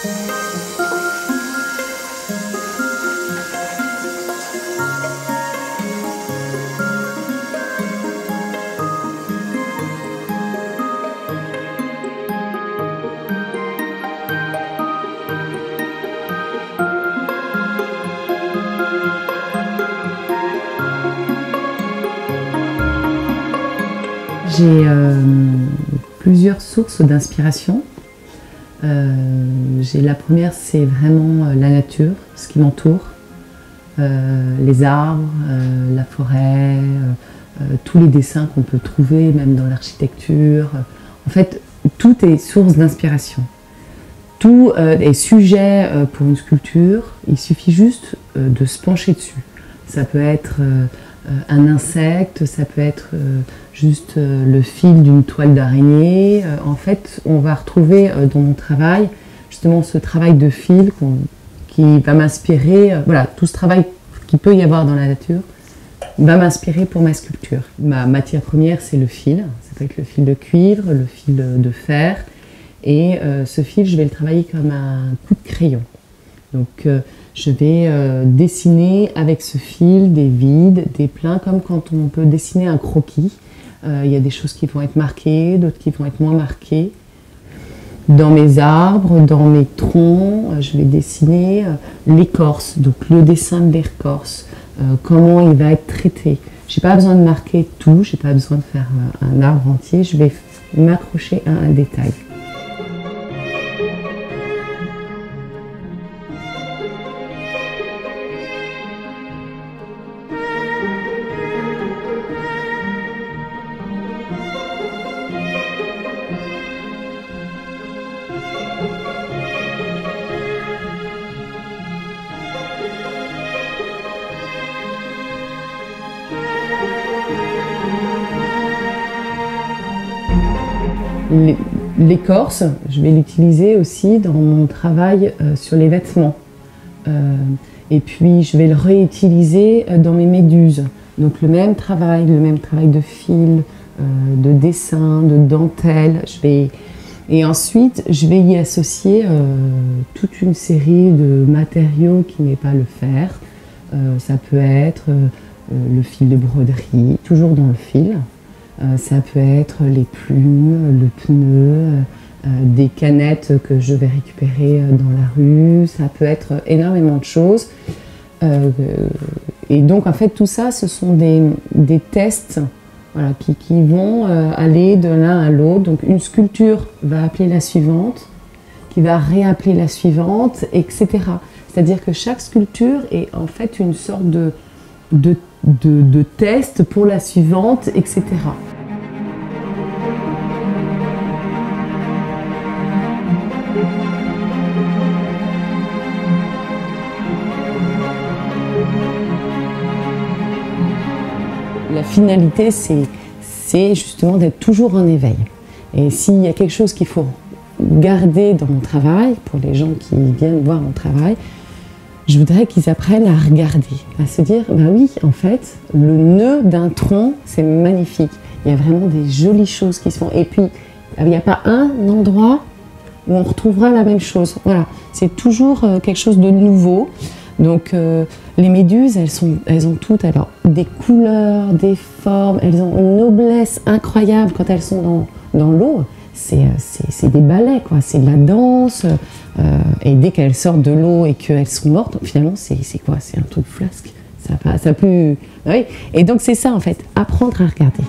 J'ai plusieurs sources d'inspiration. La première, c'est vraiment la nature, ce qui m'entoure, les arbres, la forêt, tous les dessins qu'on peut trouver, même dans l'architecture. En fait, tout est source d'inspiration. Tout est sujet pour une sculpture, il suffit juste de se pencher dessus. Ça peut être un insecte, ça peut être juste le fil d'une toile d'araignée. En fait, on va retrouver dans mon travail justement ce travail de fil qui va m'inspirer. Voilà, tout ce travail qu'il peut y avoir dans la nature va m'inspirer pour ma sculpture. Ma matière première, c'est le fil. Ça peut être le fil de cuivre, le fil de fer. Et ce fil, je vais le travailler comme un coup de crayon. Donc, je vais dessiner avec ce fil des vides, des pleins, comme quand on peut dessiner un croquis. Il y a des choses qui vont être marquées, d'autres qui vont être moins marquées. Dans mes arbres, dans mes troncs, je vais dessiner l'écorce, donc le dessin de l'écorce, comment il va être traité. Je n'ai pas besoin de marquer tout, je n'ai pas besoin de faire un arbre entier, je vais m'accrocher à un détail. L'écorce, je vais l'utiliser aussi dans mon travail sur les vêtements. Et puis je vais le réutiliser dans mes méduses. Donc le même travail de fil, de dessin, de dentelle. Et ensuite, je vais y associer toute une série de matériaux qui n'est pas le fer. Ça peut être le fil de broderie, toujours dans le fil. Ça peut être les plumes, le pneu, des canettes que je vais récupérer dans la rue. Ça peut être énormément de choses. Et donc, en fait, tout ça, ce sont des tests voilà, qui vont aller de l'un à l'autre. Donc, une sculpture va appeler la suivante, qui va réappeler la suivante, etc. C'est-à-dire que chaque sculpture est en fait une sorte de test pour la suivante, etc. La finalité, c'est justement d'être toujours en éveil. Et s'il y a quelque chose qu'il faut garder dans mon travail, pour les gens qui viennent voir mon travail, je voudrais qu'ils apprennent à regarder, à se dire, bah oui, en fait, le nœud d'un tronc, c'est magnifique. Il y a vraiment des jolies choses qui se font. Et puis, il n'y a pas un endroit où on retrouvera la même chose. Voilà, c'est toujours quelque chose de nouveau. Donc, les méduses, elles ont toutes alors, des couleurs, des formes, elles ont une noblesse incroyable quand elles sont dans l'eau. C'est des ballets, quoi. C'est de la danse. Et dès qu'elles sortent de l'eau et qu'elles sont mortes, finalement, c'est quoi? C'est un truc flasque. Ça plus... Oui. Et donc, c'est ça, en fait, apprendre à regarder.